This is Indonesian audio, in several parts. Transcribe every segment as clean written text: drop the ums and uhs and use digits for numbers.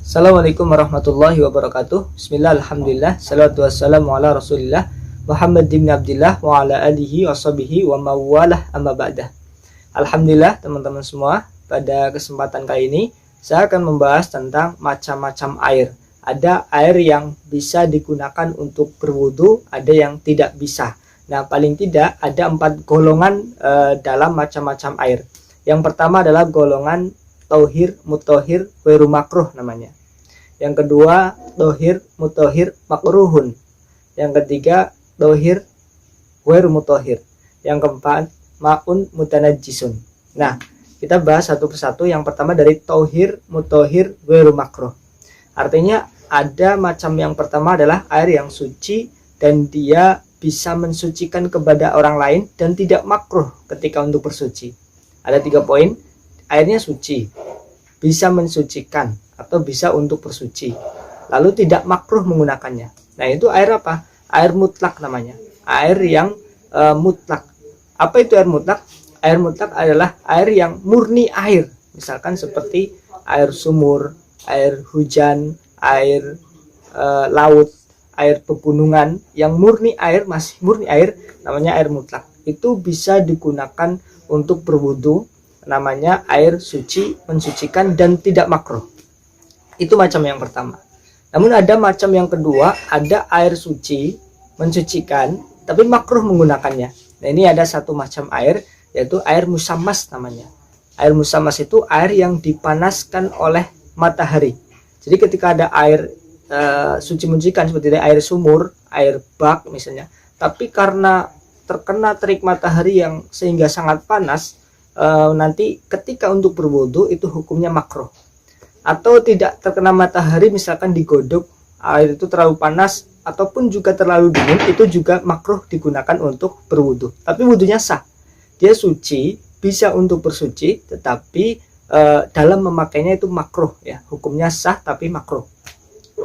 Assalamualaikum warahmatullahi wabarakatuh. Bismillah, alhamdulillah, salatu wassalamu ala rasulillah Muhammad bin Abdillah wa ala alihi wa sahbihi wa mawalah amma ba'dah. Alhamdulillah teman-teman semua, pada kesempatan kali ini saya akan membahas tentang macam-macam air. Ada air yang bisa digunakan untuk berwudu, ada yang tidak bisa. Nah, paling tidak ada 4 golongan dalam macam-macam air. Yang pertama adalah golongan tauhir, mutohir, weru makruh namanya. Yang kedua, tohir, mutohir, makruhun. Yang ketiga, tohir, weru mutohir. Yang keempat, ma'un mutanajisun. Nah, kita bahas satu persatu. Yang pertama dari tohir, mutohir, weru makruh. Artinya ada macam yang pertama adalah air yang suci dan dia bisa mensucikan kepada orang lain dan tidak makruh ketika untuk bersuci. Ada 3 poin. Airnya suci, bisa mensucikan atau bisa untuk bersuci, lalu tidak makruh menggunakannya. Nah, itu air apa? Air mutlak namanya. Air yang mutlak. Apa itu air mutlak? Air mutlak adalah air yang murni air. Misalkan seperti air sumur, air hujan, air laut, air pegunungan yang murni air, masih murni air, namanya air mutlak. Itu bisa digunakan untuk berwudu, namanya air suci, mensucikan dan tidak makruh. Itu macam yang pertama. Namun ada macam yang kedua, ada air suci, mensucikan, tapi makruh menggunakannya. Nah, ini ada satu macam air, yaitu air musammas namanya. Air musammas itu air yang dipanaskan oleh matahari. Jadi ketika ada air suci mensucikan seperti air sumur, air bak misalnya, tapi karena terkena terik matahari yang sehingga sangat panas, nanti ketika untuk berwudu itu hukumnya makruh. Atau tidak terkena matahari, misalkan digodok, air itu terlalu panas ataupun juga terlalu dingin, itu juga makruh digunakan untuk berwudu. Tapi wudunya sah, dia suci, bisa untuk bersuci, tetapi dalam memakainya itu makruh ya, hukumnya sah tapi makruh.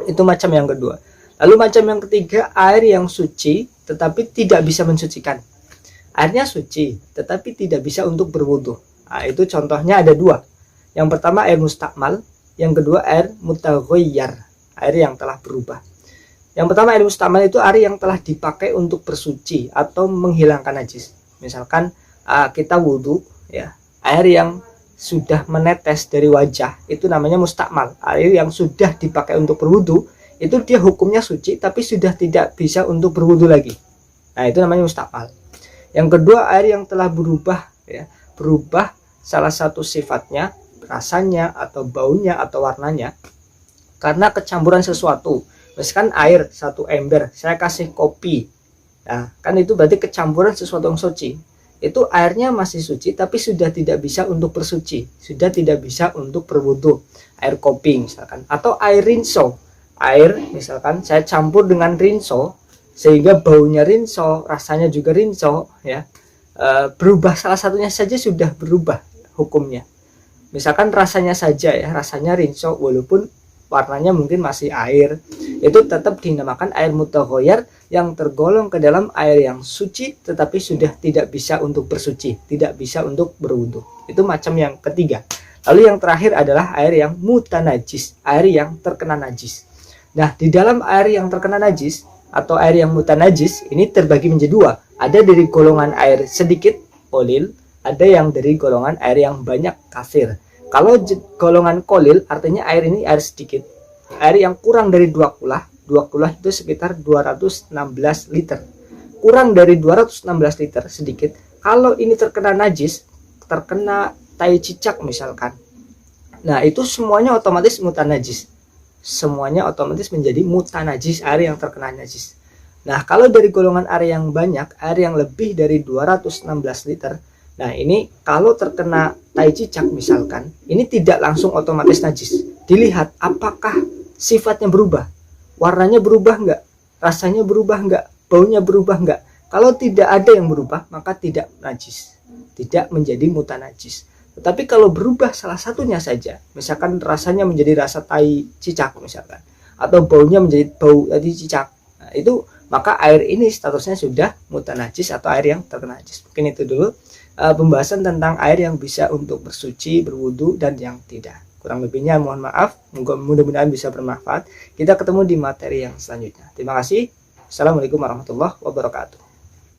Itu macam yang kedua. Lalu macam yang ketiga, air yang suci tetapi tidak bisa mensucikan. Airnya suci tetapi tidak bisa untuk berwudu. Nah, itu contohnya ada 2. Yang pertama air mustakmal, yang kedua air mutaghayyar, air yang telah berubah. Yang pertama air mustakmal itu air yang telah dipakai untuk bersuci atau menghilangkan najis. Misalkan kita wudu ya, air yang sudah menetes dari wajah itu namanya mustakmal. Air yang sudah dipakai untuk berwudu itu dia hukumnya suci tapi sudah tidak bisa untuk berwudu lagi. Nah, itu namanya mustakmal. Yang kedua air yang telah berubah ya, berubah salah satu sifatnya, rasanya atau baunya atau warnanya karena kecampuran sesuatu. Misalkan air 1 ember, saya kasih kopi. Nah, kan itu berarti kecampuran sesuatu yang suci. Itu airnya masih suci tapi sudah tidak bisa untuk bersuci, sudah tidak bisa untuk berwudu. Air kopi misalkan, atau air rinso. Air misalkan saya campur dengan rinso sehingga baunya rinso, rasanya juga rinso ya. Berubah salah satunya saja sudah berubah hukumnya. Misalkan rasanya saja ya, rasanya rinso walaupun warnanya mungkin masih air, itu tetap dinamakan air mutaghayyar yang tergolong ke dalam air yang suci tetapi sudah tidak bisa untuk bersuci, tidak bisa untuk berwudu. Itu macam yang ketiga. Lalu yang terakhir adalah air yang mutanajis, air yang terkena najis. Nah, di dalam air yang terkena najis atau air yang mutanajis ini terbagi menjadi 2. Ada dari golongan air sedikit, qalil, ada yang dari golongan air yang banyak, katsir. Kalau golongan qalil artinya air ini air sedikit, air yang kurang dari 2 kulah. 2 kulah itu sekitar 216 liter. Kurang dari 216 liter sedikit. Kalau ini terkena najis, terkena tai cicak misalkan, nah itu semuanya otomatis mutanajis. Semuanya otomatis menjadi mutanajis, air yang terkena najis. Nah, kalau dari golongan air yang banyak, air yang lebih dari 216 liter, nah ini kalau terkena tai cicak misalkan, ini tidak langsung otomatis najis. Dilihat apakah sifatnya berubah, warnanya berubah enggak, rasanya berubah enggak, baunya berubah enggak. Kalau tidak ada yang berubah, maka tidak najis, tidak menjadi mutanajis. Tetapi kalau berubah salah satunya saja, misalkan rasanya menjadi rasa tai cicak misalkan, atau baunya menjadi bau tai cicak, nah, itu maka air ini statusnya sudah mutanajis atau air yang terkena najis. Mungkin itu dulu pembahasan tentang air yang bisa untuk bersuci, berwudu dan yang tidak. Kurang lebihnya mohon maaf. Mudah-mudahan bisa bermanfaat. Kita ketemu di materi yang selanjutnya. Terima kasih. Assalamualaikum warahmatullahi wabarakatuh.